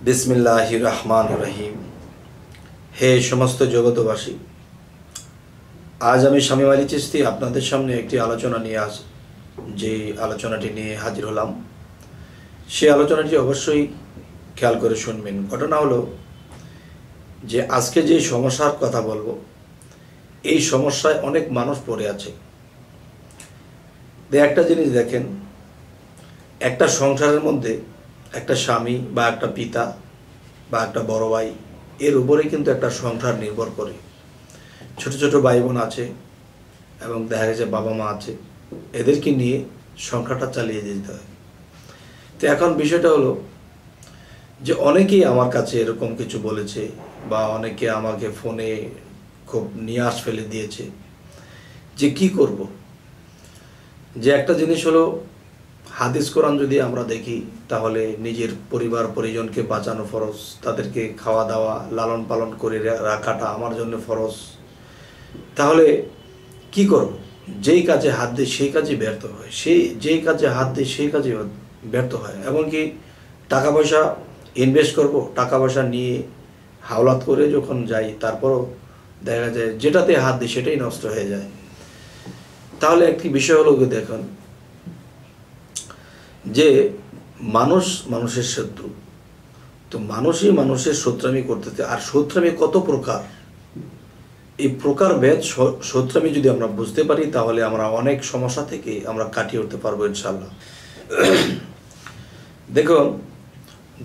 বিসমিল্লাহির রহমানির রহিম। হে সমস্ত জগতবাসী, আজ আমি শামীম আলী চিশতি আপনাদের সামনে একটি আলোচনা নিয়ে যে আলোচনাটি নিয়ে হাজির হলাম, সেই আলোচনাটি অবশ্যই খেয়াল করে শুনবেন। ঘটনা হলো যে আজকে যে সমস্যার কথা বলবো, এই সমস্যায় অনেক মানুষ পড়ে আছে। একটা জিনিস দেখেন, একটা সংসারের মধ্যে একটা স্বামী বা একটা পিতা বা একটা বড় ভাই, এর উপরে কিন্তু একটা সংসার নির্ভর করে। ছোট ছোট ভাই বোন আছে এবং দেখা গেছে বাবা মা আছে, এদেরকে নিয়ে সংসারটা চালিয়ে যেতে হয়। তো এখন বিষয়টা হলো যে অনেকেই আমার কাছে এরকম কিছু বলেছে বা অনেকে আমাকে ফোনে খুব নিয়াস ফেলে দিয়েছে যে কি করব। যে একটা জিনিস হলো, হাদিস কোরআন যদি আমরা দেখি তাহলে নিজের পরিবার পরিজনকে বাঁচানো ফরজ, তাদেরকে খাওয়া দাওয়া লালন পালন করে রাখাটা আমার জন্য ফরজ। তাহলে কি করব? যেই কাজে হাত দিই সেই কাজে ব্যর্থ হয়, যেই কাজে হাত দিই সেই কাজে ব্যর্থ হয়। এমনকি টাকা পয়সা ইনভেস্ট করব, টাকা পয়সা নিয়ে হাওলাত করে যখন যাই, তারপরও দেখা যায় যেটাতে হাত দিই সেটাই নষ্ট হয়ে যায়। তাহলে একটি বিষয় হলো দেখুন, যে মানুষ মানুষের শত্রু, তো মানুষই মানুষের শত্রামি করতেছে। আর শত্রামি কত প্রকার, এই প্রকারভেদ শত্রামি যদি আমরা বুঝতে পারি তাহলে আমরা অনেক সমস্যা থেকে আমরা কাটিয়ে উঠতে পারবো ইনশাল্লাহ। দেখুন,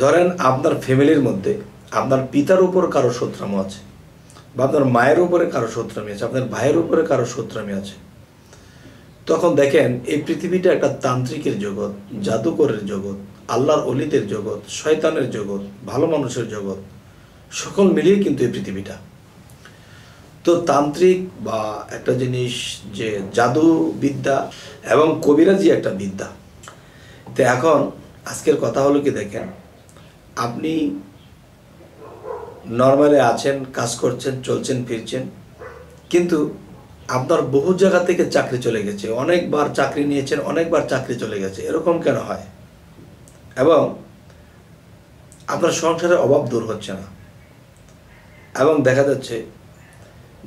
ধরেন আপনার ফ্যামিলির মধ্যে আপনার পিতার উপর কারো শত্রামি আছে, বা আপনার মায়ের উপরে কারো শত্রামি আছে, আপনার ভাইয়ের উপরে কারো শত্রামি আছে। তখন দেখেন এই পৃথিবীটা একটা তান্ত্রিকের জগৎ, জাদুকরের জগৎ, আল্লাহর অলিদের জগৎ, শয়তানের জগৎ, ভালো মানুষের জগৎ, সকল মিলিয়ে কিন্তু এই পৃথিবীটা। তো তান্ত্রিক বা একটা জিনিস যে জাদু বিদ্যা এবং কবিরাজি একটা বিদ্যা। তো এখন আজকের কথা হলো কি, দেখেন আপনি নর্মালে আছেন, কাজ করছেন, চলছেন ফিরছেন, কিন্তু আপনার বহু জায়গা থেকে চাকরি চলে গেছে, অনেকবার চাকরি নিয়েছেন, অনেকবার চাকরি চলে গেছে। এরকম কেন হয়? এবং আপনার সংসারের অভাব দূর হচ্ছে না, এবং দেখা যাচ্ছে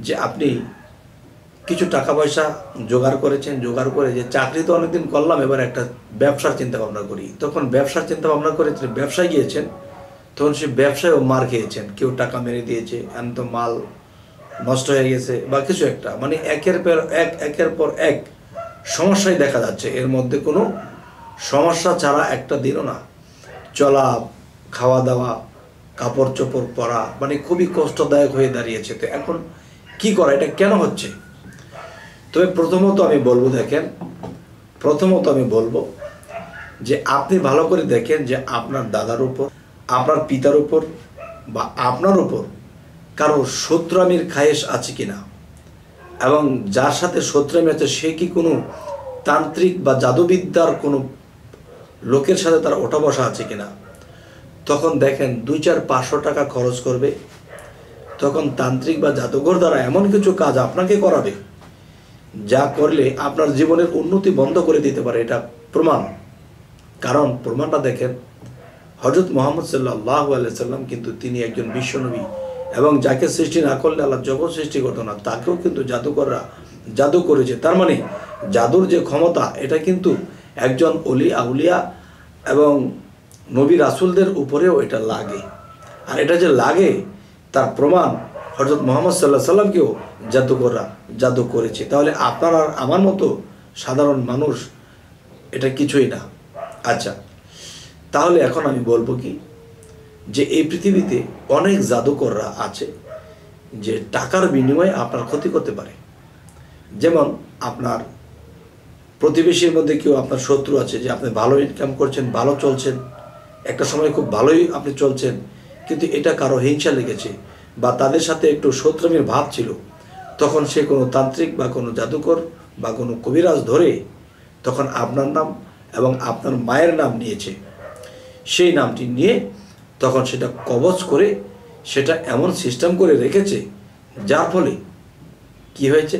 যে আপনি কিছু টাকা পয়সা জোগাড় করেছেন, জোগাড় করে যে চাকরি তো অনেকদিন করলাম, এবার একটা ব্যবসার চিন্তা ভাবনা করি। তখন ব্যবসার চিন্তা ভাবনা করে ব্যবসায় গিয়েছেন, তখন সেই ব্যবসায়ও মার খেয়েছেন, কেউ টাকা মেরে দিয়েছে, আমি তো মাল নষ্ট হয়ে গেছে বা কিছু একটা, মানে একের পর এক সমস্যাই দেখা যাচ্ছে। এর মধ্যে কোনো সমস্যা ছাড়া একটা দিনও না, চলা, খাওয়া দাওয়া, কাপড় চোপড় পরা, মানে খুবই কষ্টদায়ক হয়ে দাঁড়িয়েছে। তো এখন কি করা, এটা কেন হচ্ছে? তবে প্রথমত আমি বলবো যে আপনি ভালো করে দেখেন যে আপনার দাদার উপর, আপনার পিতার উপর বা আপনার উপর কারো শত্রুমির খায়েশ আছে কিনা, এবং যার সাথে শত্রুমি আছে সে কি কোনো তান্ত্রিক বা জাদুবিদ্যার কোনো লোকের সাথে তার ওঠা বসা আছে কিনা। তখন দেখেন 2-4-500 টাকা খরচ করবে, তখন তান্ত্রিক বা জাদুঘর দ্বারা এমন কিছু কাজ আপনাকে করাবে যা করলে আপনার জীবনের উন্নতি বন্ধ করে দিতে পারে। এটা প্রমাণ। কারণ প্রমাণটা দেখেন, হযরত মুহাম্মদ সাল্লাল্লাহু আলাইহি সাল্লাম কিন্তু তিনি একজন বিশ্বনবী, এবং যাকে সৃষ্টি না করলে আল্লাহ জগৎ সৃষ্টি করতো না, তাকেও কিন্তু জাদুকররা জাদু করেছে। তার মানে জাদুর যে ক্ষমতা, এটা কিন্তু একজন অলি আউলিয়া এবং নবী রাসূলদের উপরেও এটা লাগে। আর এটা যে লাগে তার প্রমাণ হযরত মুহাম্মদ সাল্লাল্লাহু আলাইহি সাল্লামকেও জাদুকররা জাদু করেছে। তাহলে আপনার আর আমার মতো সাধারণ মানুষ এটা কিছুই না। আচ্ছা, তাহলে এখন আমি বলবো কি, যে এই পৃথিবীতে অনেক জাদুকররা আছে যে টাকার বিনিময়ে আপনার ক্ষতি করতে পারে। যেমন আপনার প্রতিবেশীর মধ্যে কেউ আপনার শত্রু আছে, যে আপনি ভালো ইনকাম করছেন, ভালো চলছেন, একটা সময় খুব ভালোই আপনি চলছেন, কিন্তু এটা কারো হিংসা লেগেছে বা তাদের সাথে একটু শত্রুমির ভাব ছিল, তখন সে কোনো তান্ত্রিক বা কোনো জাদুকর বা কোনো কবিরাজ ধরে তখন আপনার নাম এবং আপনার মায়ের নাম নিয়েছে। সেই নামটি নিয়ে তখন সেটা কবজ করে সেটা এমন সিস্টেম করে রেখেছে, যার ফলে কি হয়েছে,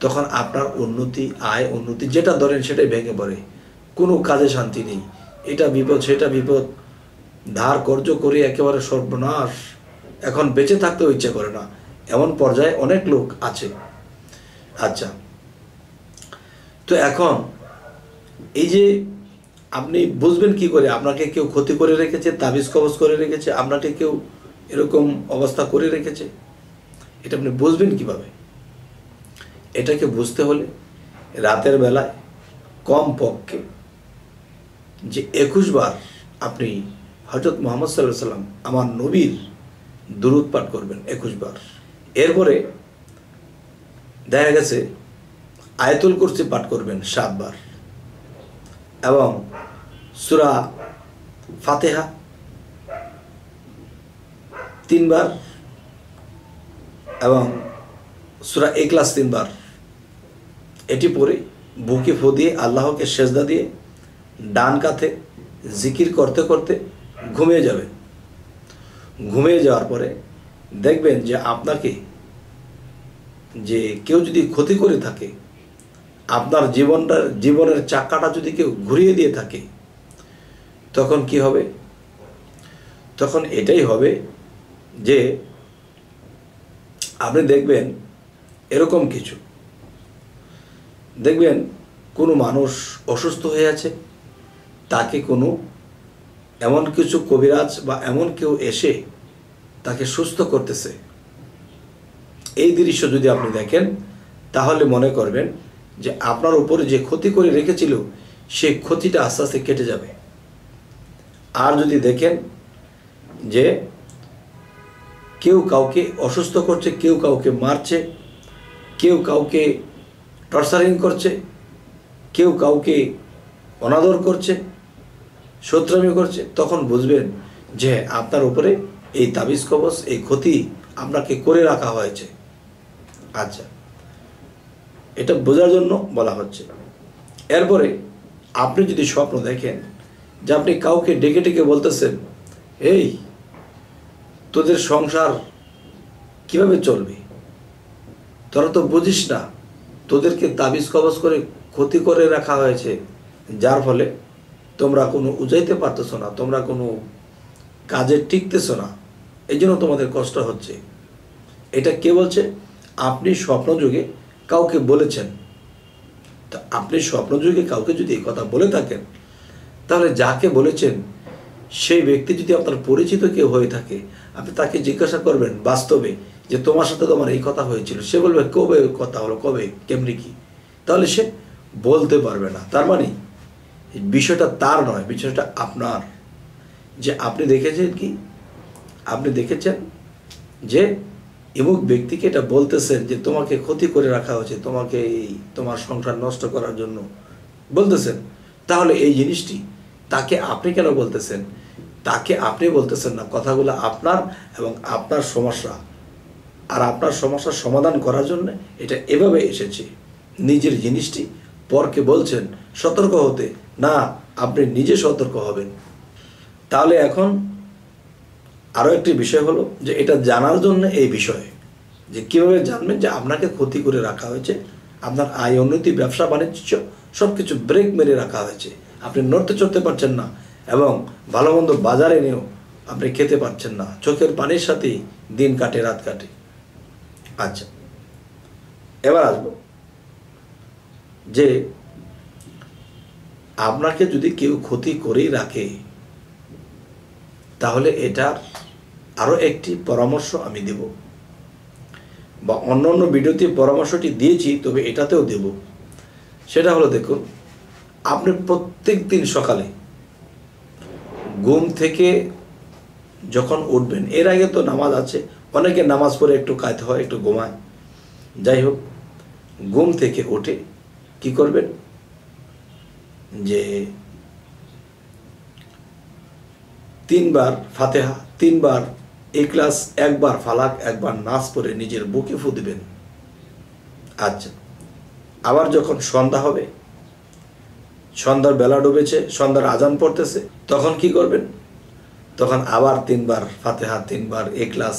তখন আপনার উন্নতি, আয় উন্নতি যেটা ধরেন সেটাই ভেঙে পড়ে, কোনো কাজে শান্তি নেই, এটা বিপদ সেটা বিপদ, ধার কর্জ করে একেবারে সর্বনাশ, এখন বেঁচে থাকতেও ইচ্ছে করে না, এমন পর্যায়ে অনেক লোক আছে। আচ্ছা, তো এখন এই যে আপনি বুঝবেন কি করে আপনাকে কেউ ক্ষতি করে রেখেছে, তাবিজ কবজ করে রেখেছে, আপনাকে কেউ এরকম অবস্থা করে রেখেছে, এটা আপনি বুঝবেন কিভাবে? এটাকে বুঝতে হলে রাতের বেলায় কমপক্ষে যে 21 বার আপনি হযরত মুহাম্মদ সাল্লাল্লাহু আলাইহি সাল্লাম আমার নবীর দুরূদ পাঠ করবেন 21 বার। এরপরে দেখা গেছে আয়াতুল কুরসি পাঠ করবেন 7 বার এবং সূরা ফাতিহা 3 বার এবং সূরা ইখলাস 3 বার। এটি পড়ে বুকে ফু দিয়ে আল্লাহকে সেজদা দিয়ে ডান কাঁধে জিকির করতে করতে ঘুমিয়ে যাবেন। ঘুমিয়ে যাওয়ার পরে দেখবেন যে আপনাকে যে কেউ যদি ক্ষতি করে থাকে, আপনার জীবনের চাকাটা যদি কেউ ঘুরিয়ে দিয়ে থাকে, তখন কি হবে? তখন এটাই হবে যে আপনি দেখবেন এরকম কিছু, দেখবেন কোনো মানুষ অসুস্থ হয়ে আছে, তাকে কোনো এমন কিছু কবিরাজ বা এমন কেউ এসে তাকে সুস্থ করতেছে। এই দৃশ্য যদি আপনি দেখেন তাহলে মনে করবেন যে আপনার উপরে যে ক্ষতি করে রেখেছিল সেই ক্ষতিটা আস্তে আস্তে কেটে যাবে। আর যদি দেখেন যে কেউ কাউকে অসুস্থ করছে, কেউ কাউকে মারছে, কেউ কাউকে টর্চারিং করছে, কেউ কাউকে অনাদর করছে, শত্রুমি করছে, তখন বুঝবেন যে আপনার উপরে এই তাবিজ কবজ, এই ক্ষতি আপনাকে করে রাখা হয়েছে। আচ্ছা, এটা বোঝার জন্য বলা হচ্ছে। এরপরে আপনি যদি স্বপ্ন দেখেন যে আপনি কাউকে ডেকে ডেকে বলতেছেন, এই তোদের সংসার কিভাবে চলবে, তোরা তো বুঝিস না, তোদেরকে তাবিজ কবজ করে ক্ষতি করে রাখা হয়েছে, যার ফলে তোমরা কোনো উজাইতে পারতেছো না, তোমরা কোনো কাজে টিকতেছো না, এই জন্য তোমাদের কষ্ট হচ্ছে। এটা কে বলছে? আপনি স্বপ্নযুগে কাউকে বলেছেন। তা আপনি স্বপ্নযুগে কাউকে যদি এই কথা বলে থাকেন, তাহলে যাকে বলেছেন সেই ব্যক্তি যদি আপনার পরিচিত কেউ হয়ে থাকে, আপনি তাকে জিজ্ঞাসা করবেন বাস্তবে যে তোমার সাথে তোমার এই কথা হয়েছিল। সে বলবে কবে কথা হলো, কবে, কেমনি কি, তাহলে সে বলতে পারবে না। তার মানে বিষয়টা তার নয়, বিষয়টা আপনার। যে আপনি দেখেছেন কি, আপনি দেখেছেন যে এমুক ব্যক্তিকে এটা বলতেছেন যে তোমাকে ক্ষতি করে রাখা হয়েছে, তোমাকে এই তোমার সংসার নষ্ট করার জন্য বলতেছেন, তাহলে এই জিনিসটি তাকে আপনি কেন বলতেছেন? তাকে আপনি বলতেছেন না, কথাগুলো আপনার এবং আপনার সমস্যা, আর আপনার সমস্যার সমাধান করার জন্য এটা এভাবে এসেছে। নিজের জিনিসটি পরকে বলছেন সতর্ক হতে, না আপনি নিজে সতর্ক হবেন। তাহলে এখন আরও একটি বিষয় হলো যে এটা জানার জন্য এই বিষয়ে যে কীভাবে জানবেন যে আপনাকে ক্ষতি করে রাখা হয়েছে, আপনার আয় উন্নতি, ব্যবসা বাণিজ্য সব কিছু ব্রেক মেরে রাখা হয়েছে, আপনি নড়তে চড়তে পারছেন না এবং ভালো মন্দ বাজারে নিয়েও আপনি খেতে পারছেন না, চোখের পানির সাথেই দিন কাটে, রাত কাটে। আচ্ছা, এবার আসবো যে আপনাকে যদি কেউ ক্ষতি করেই রাখে, তাহলে এটার আরও একটি পরামর্শ আমি দেব, বা অন্য অন্য ভিডিওতে পরামর্শটি দিয়েছি, তবে এটাতেও দেব। সেটা হলো, দেখুন, আপনি প্রত্যেক দিন সকালে ঘুম থেকে যখন উঠবেন, এর আগে তো নামাজ আছে, অনেকে নামাজ পড়ে একটু কায়তে হয়, একটু ঘুমায়, যাই হোক, ঘুম থেকে উঠে কি করবেন যে 3 বার ফাতিহা, 3 বার ইখলাস, 1 বার ফালাক, 1 বার নাস পরে নিজের বুকে ফু দিবেন। আচ্ছা, আবার যখন সন্ধ্যা হবে, সন্ধ্যার বেলা ডুবেছে, সন্ধ্যার আজান পড়তেছে, তখন কি করবেন? তখন আবার 3 বার ফাতিহা, 3 বার ইখলাস,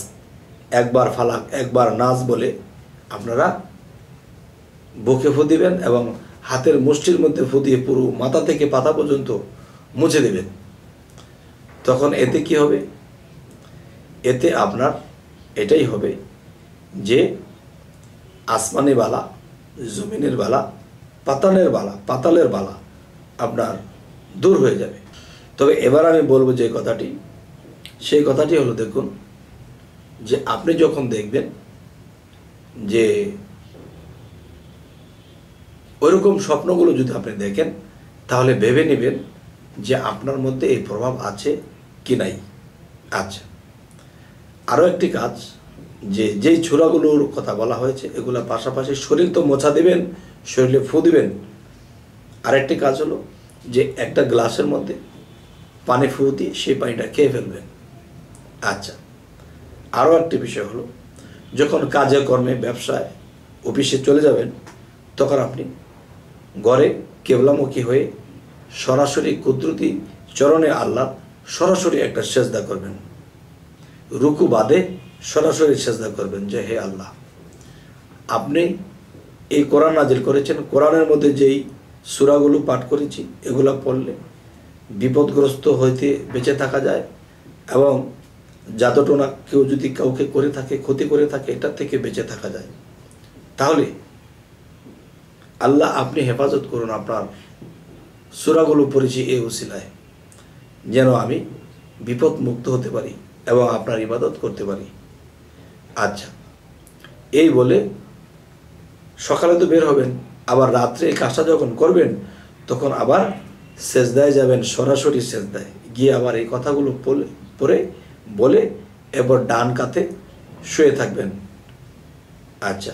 1 বার ফালাক, 1 বার নাস বলে আপনারা বুকে ফু দিবেন এবং হাতের মুষ্টির মধ্যে ফু দিয়ে পুরো মাথা থেকে পাতা পর্যন্ত মুছে দেবেন। তখন এতে কি হবে? এতে আপনার এটাই হবে যে আসমানি বালা, জমিনের বালা, পাতালের বালা আপনার দূর হয়ে যাবে। তবে এবার আমি বলবো যে কথাটি, সেই কথাটি হলো, দেখুন যে আপনি যখন দেখবেন যে ওইরকম স্বপ্নগুলো যদি আপনি দেখেন, তাহলে ভেবে নেবেন যে আপনার মধ্যে এই প্রভাব আছে কি নাই। আচ্ছা, আরও একটি কাজ, যে যেই ছোড়াগুলোর কথা বলা হয়েছে এগুলোর পাশাপাশি শরীর তো মোছা দেবেন, শরীরে ফু দিবেন। আরেকটি কাজ হলো যে একটা গ্লাসের মধ্যে পানি ফু দিয়ে সেই পানিটা খেয়ে ফেলবেন। আচ্ছা, আরও একটি বিষয় হলো, যখন কাজে কর্মে, ব্যবসায়, অফিসে চলে যাবেন, তখন আপনি ঘরে কেবলামুখী হয়ে সরাসরি কুদরতি চরণে আল্লাহ সরাসরি একটা সেজদা করবেন। রুকু বাদে সরাসরি সেজদা করবেন যে হে আল্লাহ, আপনি এই কোরআন নাজিল করেছেন, কোরআনের মধ্যে যেই সূরাগুলো পাঠ করেছি এগুলো পড়লে বিপদগ্রস্ত হইতে বেঁচে থাকা যায়, এবং জাদুটোনা কেউ যদি কাউকে করে থাকে, ক্ষতি করে থাকে, এটা থেকে বেঁচে থাকা যায়। তাহলে আল্লাহ আপনি হেফাজত করুন, আপনার সূরাগুলো পড়েছি এই উসিলায়, যেন আমি বিপদ মুক্ত হতে পারি এবং আপনার ইবাদত করতে পারি। আচ্ছা, এই বলে সকালে তো বের হবেন, আবার রাত্রে এই কাজটা যখন করবেন তখন আবার সেজদায় যাবেন, সরাসরি সেজদায় গিয়ে আবার এই কথাগুলো পড়ে বলে এবার ডান কাতে শুয়ে থাকবেন। আচ্ছা,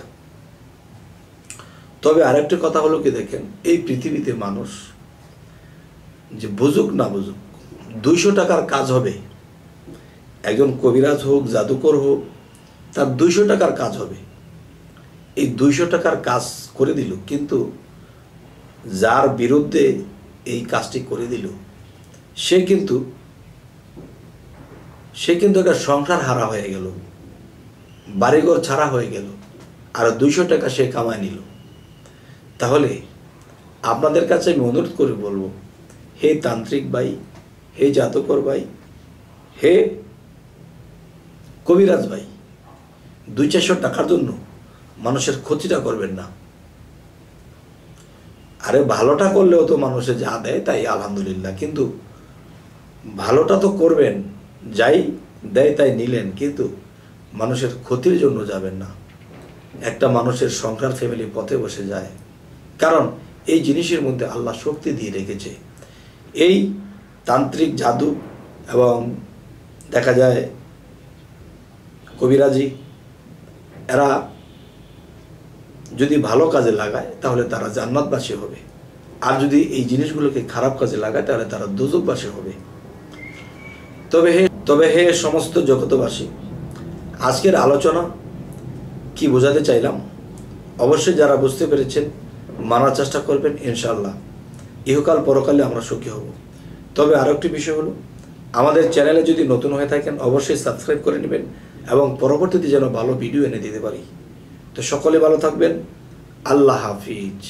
তবে আরেকটা কথা হলো কি, দেখেন এই পৃথিবীতে মানুষ যে বুঝুক না বুঝুক 200 টাকার কাজ হবে, একজন কবিরাজ হোক, জাদুকর হোক, তার 200 টাকার কাজ হবে। এই 200 টাকার কাজ করে দিল, কিন্তু যার বিরুদ্ধে এই কাজটি করে দিল সে কিন্তু একটা সংসার হারা হয়ে গেল, বাড়িঘর ছাড়া হয়ে গেল, আর 200 টাকা সে কামায় নিল। তাহলে আপনাদের কাছে আমি অনুরোধ করে বলবো, হে তান্ত্রিক ভাই, হে জাদুকর ভাই, হে কবিরাজ ভাই, 200-400 টাকার জন্য মানুষের ক্ষতিটা করবেন না। আরে ভালোটা করলেও তো মানুষে যা দেয় তাই আলহামদুলিল্লাহ, কিন্তু ভালোটা তো করবেন, যাই দেয় তাই নিলেন, কিন্তু মানুষের ক্ষতির জন্য যাবেন না। একটা মানুষের সংসার, ফ্যামিলি পথে বসে যায়, কারণ এই জিনিসের মধ্যে আল্লাহ শক্তি দিয়ে রেখেছে। এই তান্ত্রিক, জাদু এবং দেখা যায় কবিরাজি, এরা যদি ভালো কাজে লাগায় তাহলে তারা জান্নাতবাসী হবে, আর যদি এই জিনিসগুলোকে খারাপ কাজে লাগায় তাহলে তারা দোজখবাসী হবে। তবে হে সমস্ত জগতবাসী, আজকের আলোচনা কি বোঝাতে চাইলাম অবশ্যই যারা বুঝতে পেরেছেন মানার চেষ্টা করবেন, ইনশাআল্লাহ ইহকাল পরকালে আমরা সুখী হব। তবে আরও একটি বিষয় হলো, আমাদের চ্যানেলে যদি নতুন হয়ে থাকেন অবশ্যই সাবস্ক্রাইব করে নেবেন, এবং পরবর্তীতে যেন ভালো ভিডিও এনে দিতে পারি। তো সকলে ভালো থাকবেন, আল্লাহ হাফিজ।